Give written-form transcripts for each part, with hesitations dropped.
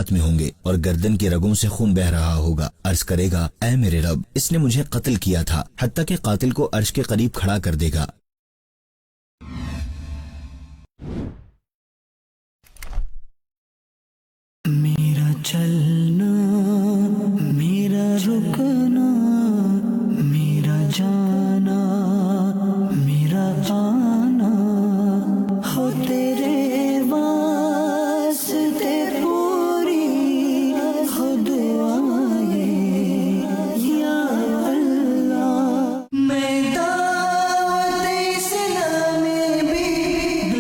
ہاتھ میں ہوں گے اور گردن کی رگوں سے خون بہ رہا ہوگا. عرض کرے گا اے میرے رب اس نے مجھے قتل کیا تھا، حتیٰ کہ قاتل کو عرش کے قریب کھڑا کر دے گا. میرا چلنا، میرا رکنا، میرا جانا، میرا آنا، ہو تیرے واسطے پوری خود آئے یا اللہ. میں دعوت اسلام بھی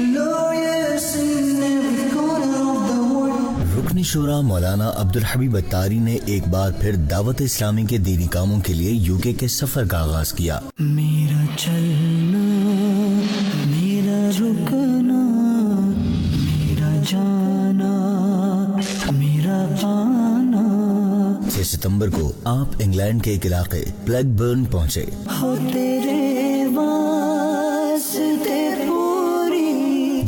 glorious in every corner of the world. رکن شورا مولانا عبدالحبیب اتاری نے ایک بار پھر دعوت اسلامی کے دینی کاموں کے لیے UK کے سفر کا آغاز کیا. میرا چلنا، میرا رکنا، میرا جانا، میرا آنا، 6 ستمبر کو آپ انگلینڈ کے ایک علاقے بلیک برن پہنچے. ہو تیرے واسطے پوری.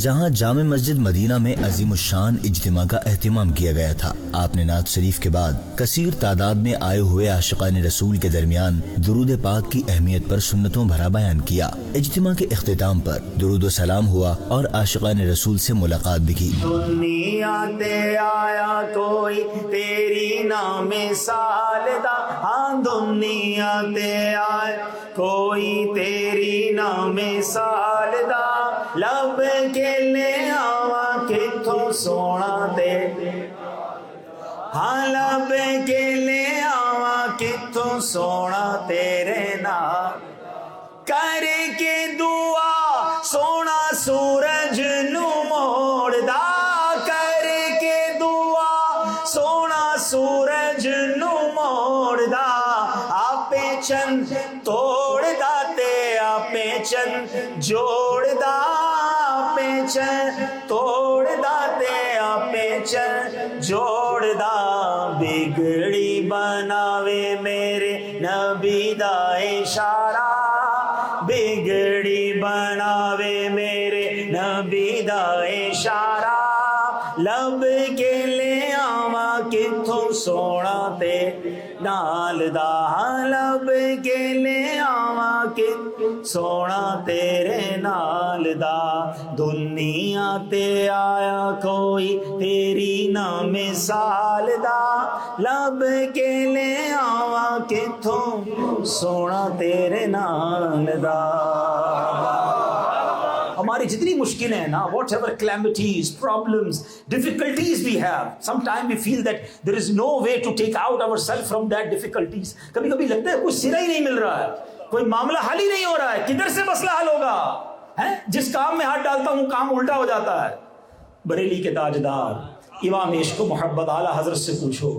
جہاں جامع مسجد مدینہ میں عظیم الشان اجتماع کا اہتمام کیا گیا تھا. آپ نے نعت شریف کے بعد کثیر تعداد میں آئے ہوئے عاشقان رسول کے درمیان درود پاک کی اہمیت پر سنتوں بھرا بیان کیا. اجتماع کے اختتام پر درود و سلام ہوا اور عاشقان رسول سے ملاقات بھی کی. دنیا تے آیا کوئی تیری نام مثال دا، ہاں دنیا تے آیا کوئی تیری نام مثال دا، لب کے لے آواں کتھوں سونا تے، ہاں لب کے لے آواں کتھوں سونا تیرے نام، کر کے دعا سونا سورج نو موڑ دا، کر کے دعا سونا سورج نو موڑ دا، آپے چند توڑ دا تے آپے چند جوڑ دا، آپے چند توڑ دا تے آپے چند جوڑ دا، بگڑی بناوے میرے نبی دا اشارہ، بگڑی بناوے میرے نبی دا اشارہ، لب کے لے آواں کتھوں سونا تے نال دا، لب کے لے آواں کتھوں سونا تیرے نال دا، دنیا تے آیا کوئی تیری نا مثال دا، لب کے لے آواں کتھوں سونا تیرے نال دا. ہماری جتنی مشکلیں ہیں نا، whatever calamities, problems, difficulties we have, some time we feel that there is no way to take out our self from that difficulties. کبھی کبھی لگتا ہے کوئی سرا ہی نہیں مل رہا ہے، کوئی معاملہ حل ہی نہیں ہو رہا ہے، کدھر سے مسئلہ حل ہوگا ہے؟ جس کام میں ہاتھ ڈالتا ہوں کام الٹا ہو جاتا ہے. بریلی کے تاجدار امام عشق و محبت اعلیٰ حضرت سے پوچھو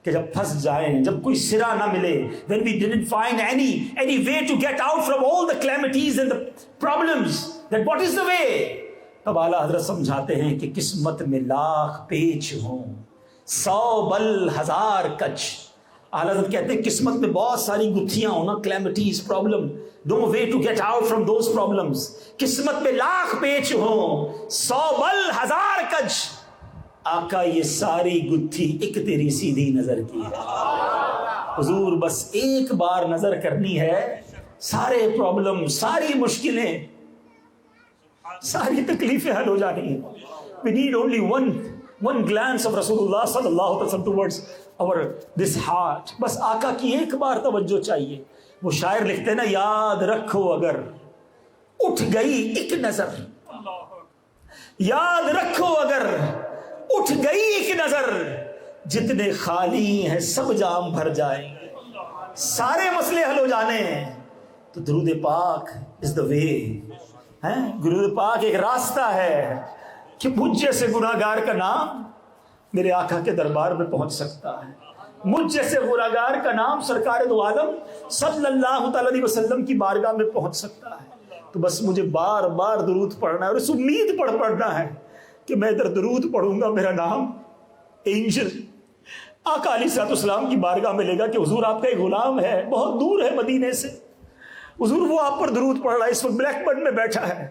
کہ جب پھنس جائیں، جب کوئی سرا نہ ملے، when we didn't find any way to get out from all the calamities and the problems, then what is the way? تب اعلیٰ حضرت سمجھاتے ہیں کہ قسمت میں لاکھ پیچ ہوں، 100 بل 1000 کچ. اعلیٰ حضرت کہتے ہیں قسمت میں بہت ساری گتھیاں ہوں نا، calamities, problem, no way to get out from those problems. قسمت میں لاکھ پیچ ہوں، 100 بل 1000 کچ. آقا یہ ساری گتھی ایک تیری سیدھی نظر کی ہے. حضور بس ایک بار نظر کرنی ہے، سارے پرابلم، ساری مشکلیں، ساری تکلیفیں حل ہو جانی ہیں. We need only one glance of Rasulullah صلی اللہ علیہ وسلم towards our this heart. بس آقا کی ایک بار توجہ چاہیے. وہ شاعر لکھتے ہیں نا، یاد رکھو اگر اٹھ گئی ایک نظر، یاد رکھو اگر اٹھ گئی ایک نظر، جتنے خالی ہیں سب جام بھر جائیں گے، سارے مسئلے حل ہو جانے ہیں. تو درود پاک از دا وے. درود پاک ایک راستہ ہے کہ مجھ جیسے گناہگار کا نام میرے آقا کے دربار میں پہنچ سکتا ہے. مجھ جیسے گناہگار کا نام سرکار دو عالم صلی اللہ تعالی علیہ وسلم کی بارگاہ میں پہنچ سکتا ہے. تو بس مجھے بار بار درود پڑھنا ہے اور اس امید پڑھنا ہے کہ میں ادھر درود پڑھوں گا، میرا نام اینجل آقا علیہ الصلوۃ والسلام کی بارگاہ میں لے گا کہ حضور آپ کا ایک غلام ہے، بہت دور ہے مدینے سے، حضور وہ آپ پر درود پڑھ رہا ہے، اس وقت بلیک برن میں بیٹھا ہے،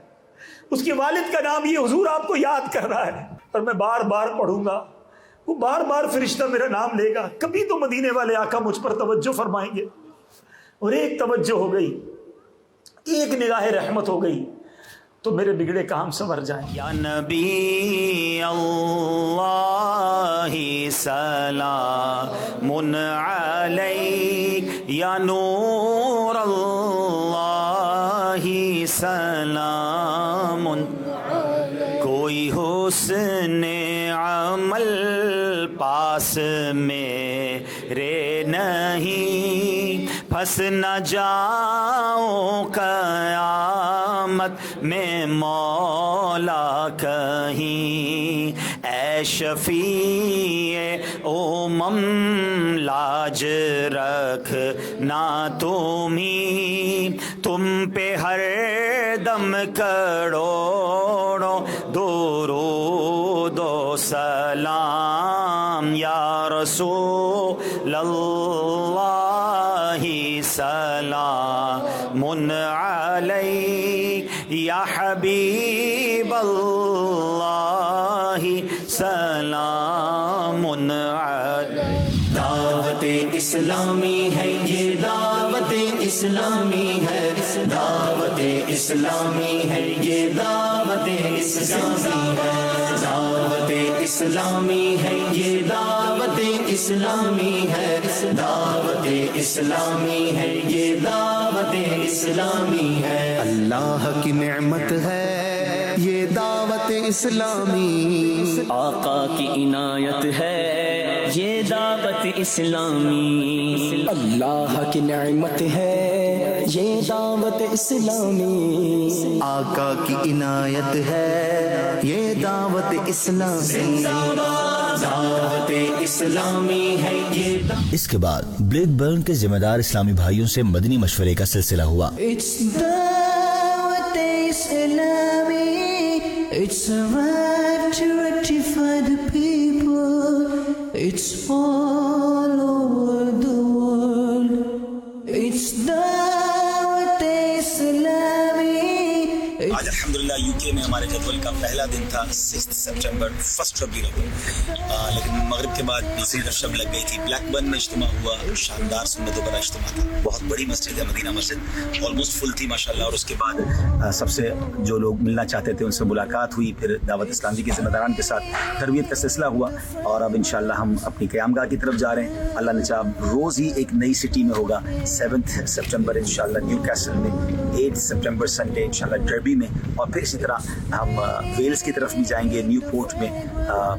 اس کے والد کا نام یہ، حضور آپ کو یاد کر رہا ہے، اور میں بار بار پڑھوں گا. وہ بار بار فرشتہ میرا نام لے گا, کبھی تو مدینے والے آقا مجھ پر توجہ فرمائیں گے. اور ایک توجہ ہو گئی, ایک نگاہ رحمت ہو گئی تو میرے بگڑے کام سنور جائیں. یا نبی اللہ سلام علیک, یا نور اللہ سلام. کوئی حسن عمل پاس میرے نہیں, پھنس نہ جاؤں قیامت میں مولا کہیں. اے شفیع امم لاج رکھ نہ تم پہ ہر دم کروڑوں درود و سلام. یا رسول اللہ سلام علیک, یا حبیب اللہ سلام علیک. دعوت اسلامی ہے یہ, دعوت اسلامی ہے, دعوت اسلامی ہے یہ, دعوت اسلامی ہے, دعوت اسلامی ہے یہ, دعوت اسلامی ہے, دعوت اسلامی ہے یہ, دعوت اسلامی ہے. اللہ کی نعمت ہے یہ دعوت اسلامی, آقا کی عنایت ہے یہ دعوت اسلامی. اللہ کی نعمت ہے یہ دعوت اسلامی, آقا کی عنایت ہے یہ دعوت اسلامی. دعوت اسلامی ہے یہ. اس کے بعد بلیک برن کے ذمہ دار اسلامی بھائیوں سے مدنی مشورے کا سلسلہ ہوا. It's دعوت اسلامی, it's a right to rectify the people, it's all over the world. It's دعوت اسلامی. آج الحمدللہ یو کے میں ہمارے جدول کا پہلا دن تھا 6 سپٹمبر, فرسٹ ربیع الاول, لیکن مغرب کے بعد دوسری شب لگ گئی تھی. بلیک برن میں اجتماع ہوا, شاندار سنتوں کا اجتماع تھا. بہت بڑی مسجد ہے مدینہ مسجد, آلموسٹ فل تھی ماشاءاللہ. اور اس کے بعد سب سے جو لوگ ملنا چاہتے تھے ان سے ملاقات ہوئی. پھر دعوت اسلامی کے ذمہ داران کے ساتھ تربیت کا سلسلہ ہوا, اور اب انشاءاللہ ہم اپنی قیام گاہ کی طرف جا رہے ہیں. اللہ نے چاہا روز ہی ایک نئی سٹی میں ہوگا. 7 سپٹمبر انشاءاللہ نیو کیسل میں, 8 سپٹمبر سنڈے انشاءاللہ ڈربی میں, اور پھر اسی طرح ہم ویلز کی طرف بھی جائیں گے, نیو پورٹ میں,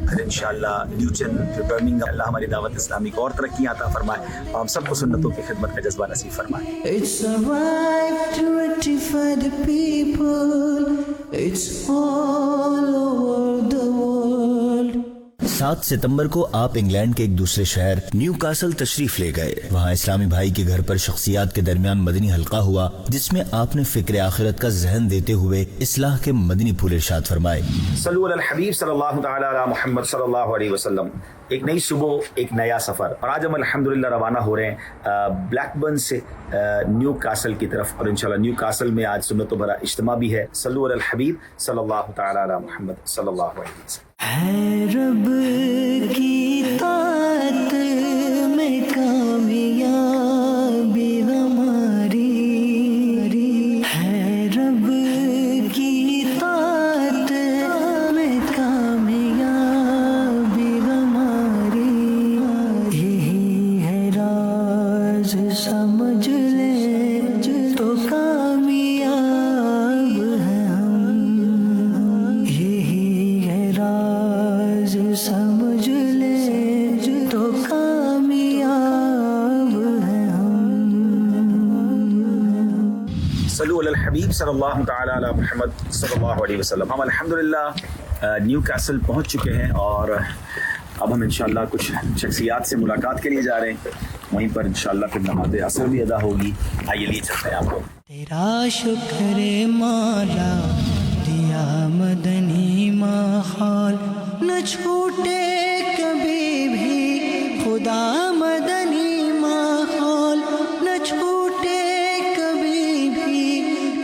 پھر انشاءاللہ لیوٹن, پھر برمنگھم. اللہ ہماری دعوت اسلامی کو اور ترقیاں عطا فرمائے, اور ہم سب کو سنتوں کی خدمت کا جذبہ نصیب فرمائے. It's a right to rectify the people, it's all over the world. 7 ستمبر کو آپ انگلینڈ کے ایک دوسرے شہر نیو کاسل تشریف لے گئے. وہاں اسلامی بھائی کے گھر پر شخصیات کے درمیان مدنی حلقہ ہوا, جس میں آپ نے فکر آخرت کا ذہن دیتے ہوئے اصلاح کے مدنی پھول ارشاد فرمائے. صلو علی الحبیب صلی اللہ تعالی علی محمد صلی اللہ علیہ وسلم. ایک نئی صبح, ایک نیا سفر, اور آج ہم الحمدللہ روانہ ہو رہے ہیں بلیک برن سے نیو کاسل کی طرف, اور انشاءاللہ نیو کاسل میں آج سنتوں بھرا اجتماع بھی ہے. صلو علی الحبیب صلی اللہ تعالی علی محمد صلی اللہ علیہ وسلم. ہے رب کی طاعت میں کامیابی ہماری, ہے رب کی طاعت میں کامیابی ہماری. یہی ہے راز سمجھ لے تو کامیاب ہے ہم, یہی ہے راز سمجھ لے تو کامیاب ہے ہم. صلو علی الحبیب صلی اللہ تعالی علی محمد صلی اللہ علیہ وسلم. ہم الحمدللہ نیو کاسل پہنچ چکے ہیں, اور اب ہم انشاءاللہ کچھ شخصیات سے ملاقات کے لیے جا رہے ہیں. وہیں پر انشاءاللہ پھر نماز عصر بھی ادا ہوگی. آئیے لیے چلتے ہیں آپ کو. تیرا شکر مولا دیا مدنی ماحول, نہ چھوٹے کبھی بھی خدا مدنی ماحول, نہ چھوٹے کبھی بھی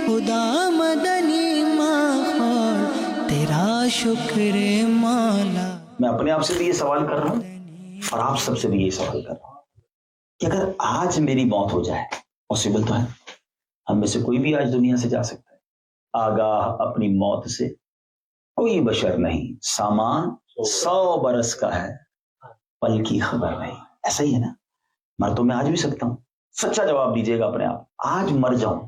خدا مدنی ماحول. تیرا شکر مولا. میں اپنے آپ سے بھی یہ سوال کر رہا ہوں اور آپ سب سے بھی یہ سوال کر رہا ہوں کہ اگر آج میری موت ہو جائے، پاسبل تو ہے، ہم میں سے کوئی بھی آج دنیا سے جا سکتا ہے، آگاہ اپنی موت سے کوئی بشر نہیں، سامان 100 برس کا ہے، پل کی خبر نہیں. ایسا ہی ہے نا؟ مر تو میں آج بھی سکتا ہوں. سچا جواب دیجیے گا اپنے آپ. آج مر جاؤں،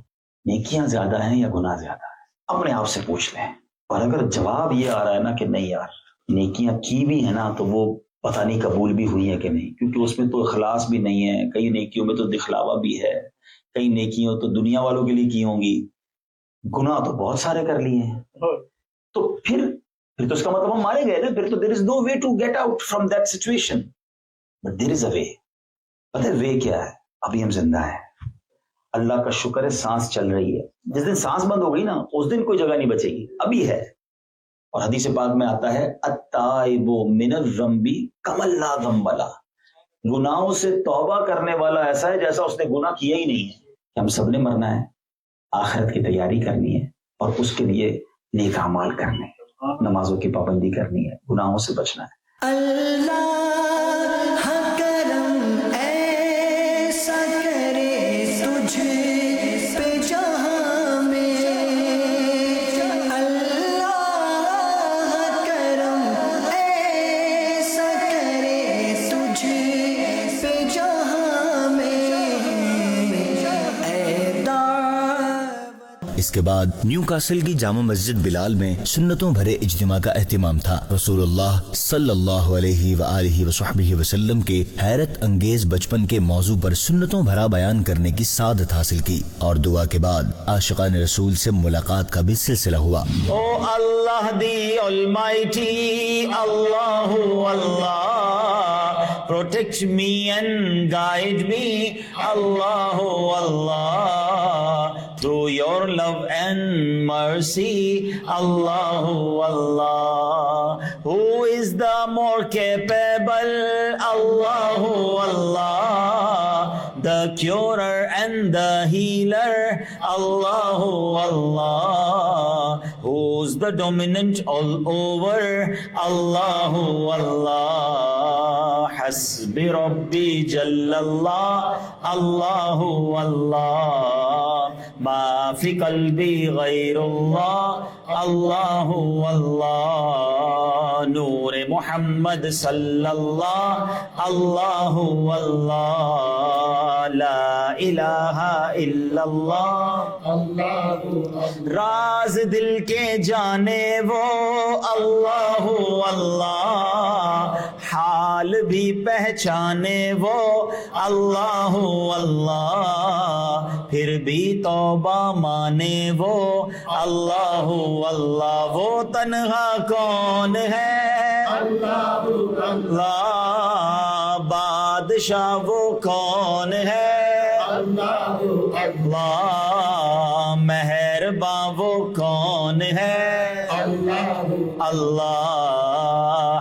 نیکیاں زیادہ ہیں یا گناہ زیادہ ہیں؟ اپنے آپ سے پوچھ لیں. اور اگر جواب یہ آ رہا ہے نا کہ نہیں یار نیکیاں کی بھی ہے نا، تو وہ پتہ نہیں قبول بھی ہوئی ہیں کہ نہیں، کیونکہ اس میں تو اخلاص بھی نہیں ہے. کئی نیکیوں میں تو دکھلاوا بھی ہے، کئی نیکیوں تو دنیا والوں کے لیے کی ہوں گی، گناہ تو بہت سارے کر لیے ہیں. تو پھر تو اس کا مطلب ہم مارے گئے نا. پھر تو there is no way to get out from that situation. But there is a way. پتہ ہے وے کیا ہے؟ ابھی ہم زندہ ہیں، اللہ کا شکر ہے، سانس چل رہی ہے. جس دن سانس بند ہو گئی نا، اس دن کوئی جگہ نہیں بچے گی. ابھی ہے. اور حدیث پاک میں آتا ہے التائب من الذنب کمن لا ذنب لہ، گناہوں سے توبہ کرنے والا ایسا ہے جیسا اس نے گناہ کیا ہی نہیں ہے. کہ ہم سب نے مرنا ہے، آخرت کی تیاری کرنی ہے اور اس کے لیے نیک اعمال کرنے ہیں، نمازوں کی پابندی کرنی ہے، گناہوں سے بچنا ہے. اللہ کرم ایسا کرے تجھ پہ جہاں میں، اللہ کرم ایسا کرے تجھ پہ جہاں میں، اے دعوت. اس کے بعد نیو کاسل کی جامع مسجد بلال میں سنتوں بھرے اجتماع کا اہتمام تھا. رسول اللہ صلی اللہ علیہ وآلہ وصحبہ وسلم کے حیرت انگیز بچپن کے موضوع پر سنتوں بھرا بیان کرنے کی سعادت حاصل کی اور دعا کے بعد عاشقان رسول سے ملاقات کا بھی سلسلہ ہوا. Oh Allah the Almighty, Allahu Allah, protect me and guide me, Allahu Allah, through your love and mercy, Allahu Allah. Who is the more capable, Allahu Allah, the curer and the healer, Allahu Allah. Who's the dominant all over, Allahu Allah. Hasbi Rabbi Jallallah, Allahu Allah. Ma fi qalbi ghayrullah, Allahu Allah. Noor Muhammad sallallahu, Allahu Allah. La ilaha illallah, Allahu Allah. راز دل کے جانے وہ Allahu Allah. حال بھی پہچانے وہ Allahu Allah. پھر بھی توبہ مانے وہ Allahu Allah. وہ تنہا کون ہے Allahu Allah. بادشاہ وہ کون ہے Allahu Allah. مہرباں وہ کون ہے Allahu Allah.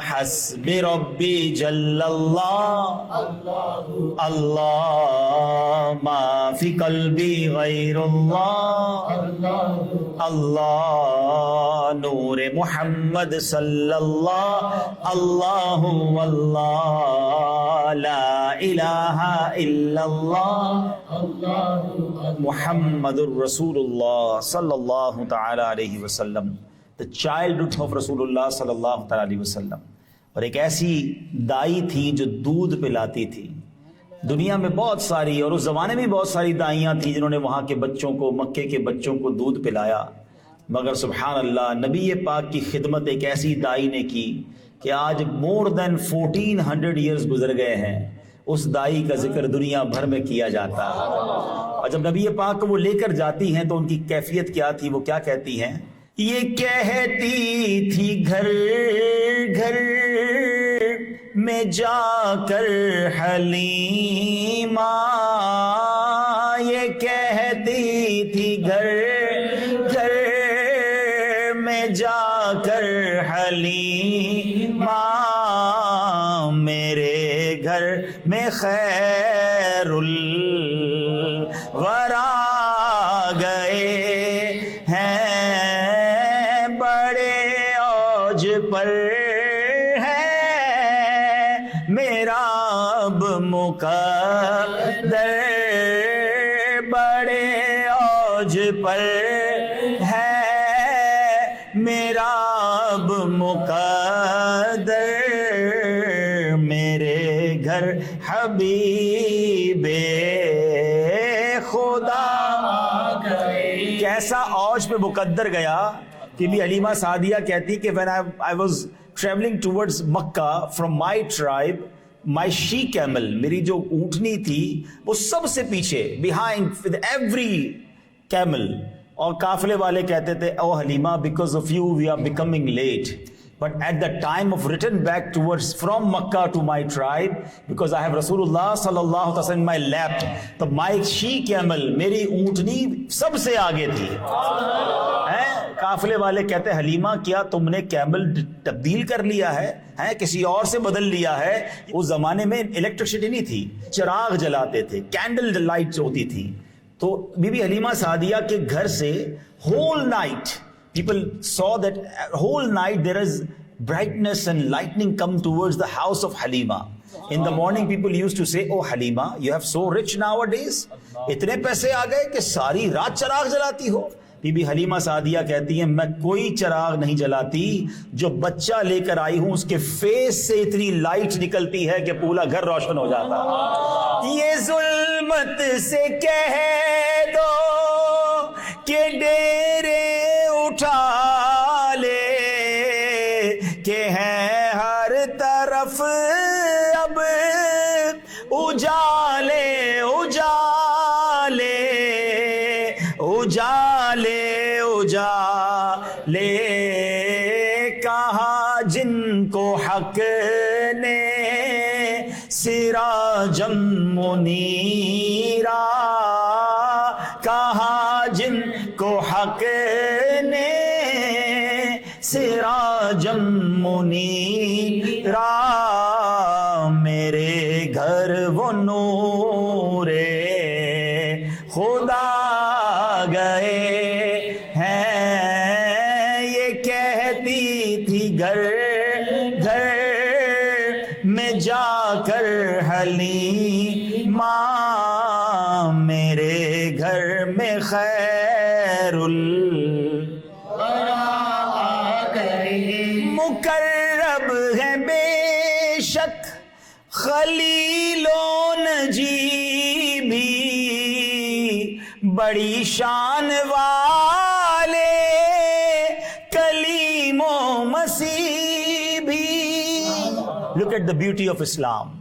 حسبی ربی جل اللہ, اللہ ما فی قلبی غیر اللہ, اللہ نور محمد صلی اللہ, اللہ واللہ لا الہ الا اللہ, محمد الرسول اللہ صلی اللہ تعالی علیہ وسلم. The childhood of رسول اللہ صلی اللہ تعالی علیہ وسلم. اور ایک ایسی دائی تھی جو دودھ پلاتی تھی. دنیا میں بہت ساری, اور اس زمانے میں بہت ساری دائیاں تھیں جنہوں نے وہاں کے بچوں کو, مکے کے بچوں کو دودھ پلایا, مگر سبحان اللہ نبی پاک کی خدمت ایک ایسی دائی نے کی کہ آج more than 1400 years گزر گئے ہیں, اس دائی کا ذکر دنیا بھر میں کیا جاتا ہے. اور جب نبی پاک کو وہ لے کر جاتی ہیں تو ان کی کیفیت کیا تھی, وہ کیا کہتی ہیں؟ یہ کہتی تھی گھر گھر میں جا کر حلیمہ, یہ کہتی تھی گھر گھر میں جا کر حلیمہ, میرے گھر میں خیر الورا گئے ہیں, بڑے اوج پر ہے اب مقدر بڑے اوج پر ہے میرا اب مقدر میرے گھر حبیب خدا کیسا اوج پہ مقدر گیا کہ بھی حلیمہ سعدیہ کہتی کہ when I was traveling towards Makkah from my tribe my she camel میری جو اونٹنی تھی وہ سب سے پیچھے behind with every camel اور قافلے والے کہتے تھے او Halima because of you we are becoming late but at the time of return back towards from Makkah to my tribe because I have Rasulullah sallallahu alaihi wasallam in my lap تو my she camel میری اونٹنی سب سے آگے تھی قافلے والے کہتے حلیمہ کیا تم نے کیمل تبدیل کر لیا ہے کسی اور سے بدل لیا ہے اس زمانے میں الیکٹرسٹی نہیں تھی چراغ جلاتے تھے کینڈل لائٹ ہوتی تھی تو بی بی حلیمہ سعدیہ کے گھر سے whole night people saw that whole night there is brightness and lightning come towards the house of Halima. In the morning people used to say oh Halima you have so rich nowadays اتنے پیسے آ گئے کہ ساری رات چراغ جلاتی ہو be be Halima Sadia کہتی ہیں میں کوئی چراغ نہیں جلاتی جو بچہ لے کر آئی ہوں اس کے فیس سے اتنی لائٹ نکلتی ہے کہ پورا گھر روشن ہو جاتا یہ ظلمت سے کہہ دو کہ ڈیرے اٹھا لے کہ ہیں ہر طرف اب اجالے اجالے اجالے اجالے کہا جن کو حق نے سراجم منیرا کہا جن کو حق نے سراجم منیرا میرے گھر وہ نور خدا گئے ہیں یہ کہتی تھی گھر گھر میں جا کر حلیمہ میرے گھر میں خیر مقرب ہے بے شک خلیل و نجی بھی بڑی شان والے کلیم و مسیح بھی look at the beauty of Islam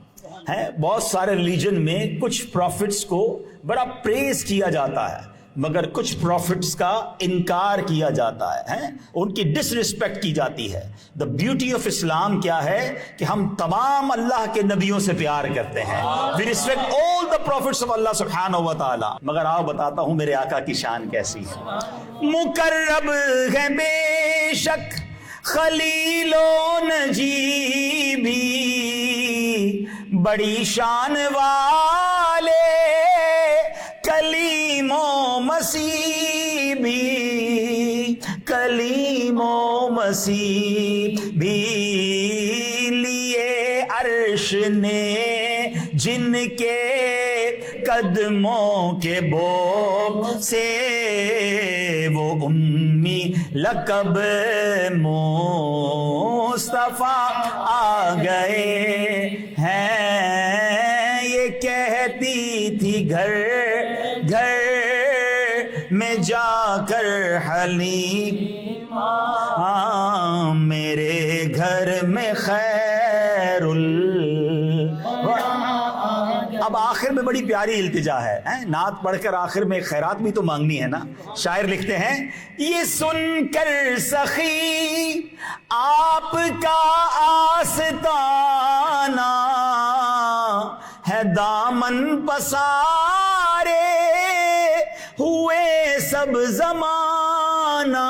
ہے بہت سارے ریلیجن میں کچھ پروفٹس کو بڑا پریز کیا جاتا ہے مگر کچھ پروفٹس کا انکار کیا جاتا ہے ان کی ڈس رسپیکٹ کی جاتی ہے دا بیوٹی آف اسلام کیا ہے کہ ہم تمام اللہ کے نبیوں سے پیار کرتے ہیں we respect all the prophets of Allah سبحانہ و تعالی مگر آؤ بتاتا ہوں میرے آقا کی شان کیسی ہے مقرب ہے بے شک خلیل و نجی بھی بڑی شان والے کلیم و مسیح بھی کلیم و مسیح بھی لیے عرش نے جن کے قدموں کے بو سے وہ امی لقب مصطفیٰ آ گئے ہیں یہ کہتی تھی گھر گھر میں جا کر حلیمہ میرے گھر میں خیر اب آخر میں بڑی پیاری التجا ہے نعت پڑھ کر آخر میں خیرات بھی تو مانگنی ہے نا شاعر لکھتے ہیں یہ سن کر سخی آپ کا آستانہ ہے دامن پسارے ہوئے سب زمانہ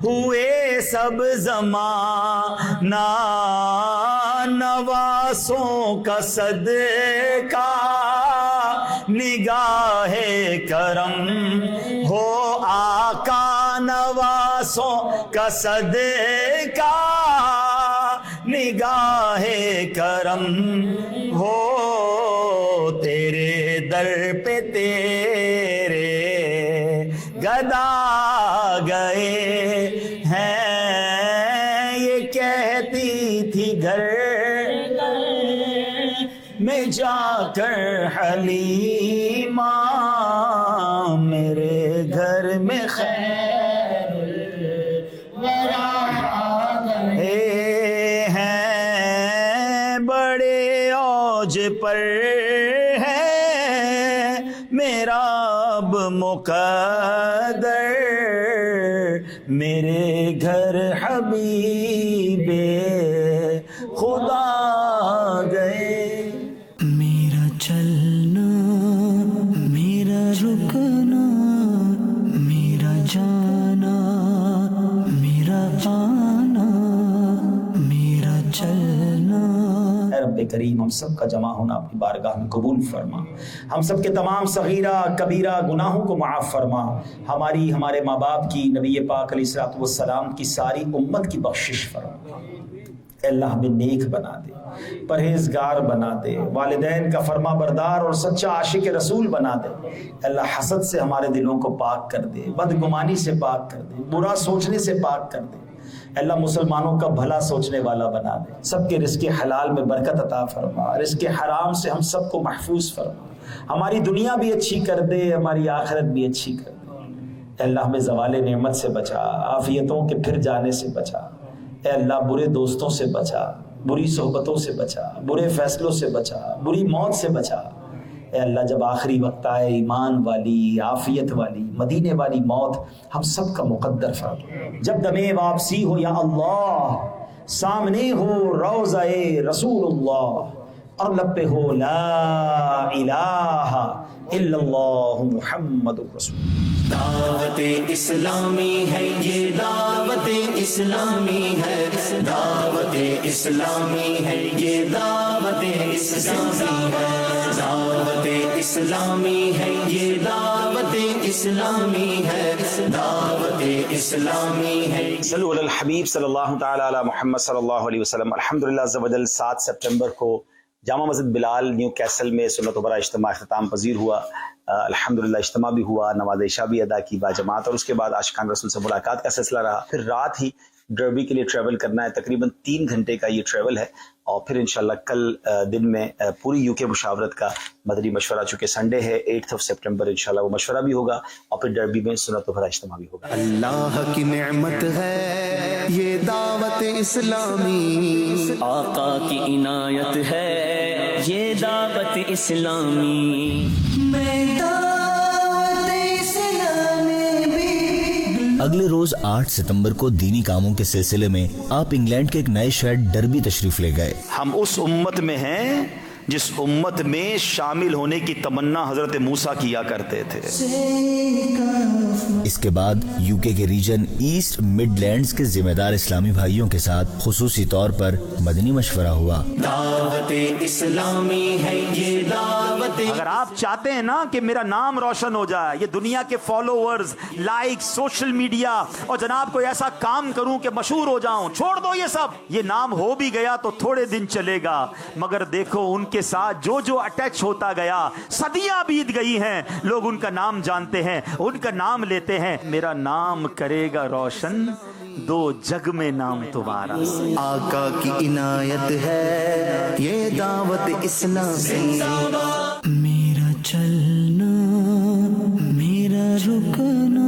ہوئے سب زمانہ نواسوں کا صدقہ نگاہ کرم ہو آقا نواسوں کا صدقہ نگاہ کرم ہو تیرے در پہ تیرے گدا گئے ہیں، یہ کہتی تھی گھر میں جا کر حلیمہ میرے گھر میں خیر ہیں، بڑے اوج پر ہے میرا اب مقدر، میرے گھر حبیب خدا گئے۔ میرا چلنا، میرا رکنا، میرا جانا، میرا آنا، میرا چلنا۔ اے رب کریم ہم سب کا جمع ہونا اپنی بارگاہ میں قبول فرما، ہم سب کے تمام صغیرہ کبیرہ گناہوں کو معاف فرما، ہمارے ماں باپ کی، نبی پاک علیہ الصلوۃ والسلام کی ساری امت کی بخشش فرما۔ اے اللہ ہمیں نیک بنا دے، پرہیزگار بنا دے، والدین کا فرما بردار اور سچا عاشق رسول بنا دے۔ اے اللہ حسد سے ہمارے دلوں کو پاک کر دے، بدگمانی سے پاک کر دے، برا سوچنے سے پاک کر دے۔ اے اللہ مسلمانوں کا بھلا سوچنے والا بنا دے، سب کے رزق حلال میں برکت عطا فرما، رزق حرام سے ہم سب کو محفوظ فرما، ہماری دنیا بھی اچھی کر دے، ہماری آخرت بھی اچھی کر دے۔ اے اللہ ہمیں زوال نعمت سے بچا، عافیتوں کے پھر جانے سے بچا۔ اے اللہ برے دوستوں سے بچا، بری صحبتوں سے بچا، برے فیصلوں سے بچا، بری موت سے بچا۔ اے اللہ جب آخری وقت آئے ایمان والی، عافیت والی، مدینے والی موت ہم سب کا مقدر فرما۔ جب دم واپسی ہو یا اللہ، سامنے ہو روضہ رسول اللہ اور لب پہ ہو لا الہ الا اللہ محمد رسول اللہ۔ دعوت اسلامی ہے یہ، دعوت اسلامی ہے، دعوت اسلامی ہے یہ، دعوت اسلامی ہے، دعوت اسلامی ہے یہ، دعوت اسلامی ہے، دعوت اسلامی ہے۔ صلو علی الحبیب صلی اللہ تعالی علی محمد صلی اللہ علیہ وسلم۔ الحمدللہ عز و جل 7 سپٹمبر کو جامع مسجد بلال نیو کیسل میں سنت و برا اجتماع اختتام پذیر ہوا۔ الحمدللہ اجتماع بھی ہوا، نماز عشاء بھی ادا کی باجماعت، اور اس کے بعد عاشقان رسول سے ملاقات کا سلسلہ رہا۔ پھر رات ہی ڈربی کے لیے ٹریول کرنا ہے، تقریباً 3 گھنٹے کا یہ ٹریول ہے، اور پھر انشاءاللہ کل دن میں پوری یو کے مشاورت کا مدنی مشورہ، چونکہ سنڈے ہے 8 سپٹمبر، انشاءاللہ وہ مشورہ بھی ہوگا، اور پھر ڈربی میں سنت و بھرا اجتماع بھی ہوگا۔ اللہ کی نعمت ہے یہ دعوت اسلامی، آقا کی عنایت ہے یہ دعوت اسلامی۔ میں دعوت اسلامی بھی اگلے روز 8 ستمبر کو دینی کاموں کے سلسلے میں آپ انگلینڈ کے ایک نئے شہر ڈربی تشریف لے گئے۔ ہم اس امت میں ہیں جس امت میں شامل ہونے کی تمنا حضرت موسیٰ کیا کرتے تھے۔ اس کے بعد یو کے ریجن ایسٹ مڈ لینڈز کے ذمہ دار اسلامی بھائیوں کے ساتھ خصوصی طور پر مدنی مشورہ ہوا۔ دعوت اسلامی ہے یہ، دعوت اگر آپ چاہتے ہیں نا کہ میرا نام روشن ہو جائے، یہ دنیا کے فالوورز، لائک، سوشل میڈیا، اور جناب کوئی ایسا کام کروں کہ مشہور ہو جاؤں، چھوڑ دو یہ سب۔ یہ نام ہو بھی گیا تو تھوڑے دن چلے گا، مگر دیکھو ان کے ساتھ جو جو اٹیچ ہوتا گیا، صدیاں بیت گئی ہیں، لوگ ان کا نام جانتے ہیں، ان کا نام لیتے ہیں۔ میرا نام کرے گا روشن، 2 جگ میں نام تمہارا۔ آقا کی عنایت ہے یہ دعوت اسلامی۔ میرا چلنا، میرا رکنا،